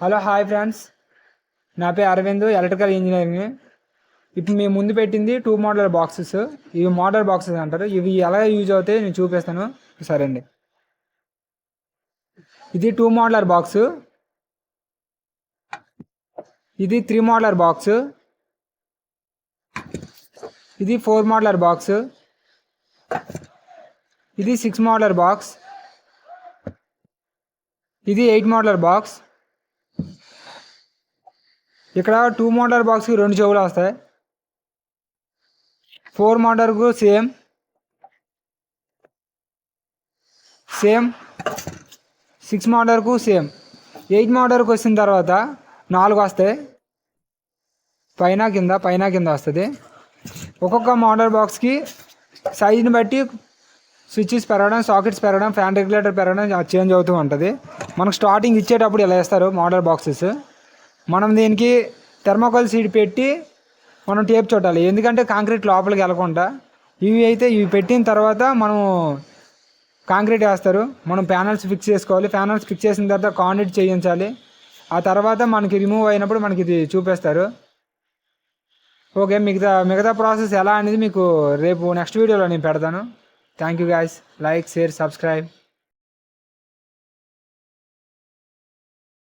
Hello hi friends, నా పేరు Arvind, electrical engineering. ఇప్పుడు మేము ముందు పెట్టింది 2 మోడల్ బాక్సెస్. ఇవి మోడల్ బాక్సెస్ అంటారు. ఇవి ఎలా యూజ్ అవుతాయి నేను చూపిస్తాను. సరే అండి, ఇది 2 మోడలర్ బాక్స్, ఇది 3 మోడలర్ బాక్స్, ఇది 4 మోడలర్ బాక్స్, ఇది 6 మోడలర్ బాక్స్, ఇది 8 మోడలర్ బాక్స్. ఇక్కడ 2 మోడలర్ బాక్స్కి 2 చెవులు వస్తాయి. 4 మోడల్కు సేమ్. 6 మోడల్కు సేమ్. 8 మోడల్కి వచ్చిన తర్వాత 4 వస్తాయి, పైన కింద వస్తుంది. ఒక్కొక్క మోడల్ బాక్స్కి సైజుని బట్టి స్విచ్చెస్ పెరగడం, సాకెట్స్ పెరగడం, ఫ్యాన్ రెగ్యులేటర్ పెరగడం చేంజ్ అవుతూ ఉంటుంది. మనకు స్టార్టింగ్ ఇచ్చేటప్పుడు ఇలా వేస్తారు మోడల్ బాక్సెస్. మనం దీనికి థర్మోకోల్ సీడ్ పెట్టి మనం టేప్ చుట్టాలి, ఎందుకంటే కాంక్రీట్ లోపలికి వెళ్ళకుండా. ఇవి పెట్టిన తర్వాత మనం కాంక్రీట్ వేస్తారు. మనం ప్యానల్స్ ఫిక్స్ చేసుకోవాలి. ప్యానల్స్ ఫిక్స్ చేసిన తర్వాత కాంక్రీట్ చేయించాలి. ఆ తర్వాత మనకి రిమూవ్ అయినప్పుడు మనకి ఇది చూపిస్తారు. ఓకే, మిగతా ప్రాసెస్ ఎలా అనేది మీకు రేపు నెక్స్ట్ వీడియోలో నేను పెడతాను. Thank you guys. Like, share, subscribe.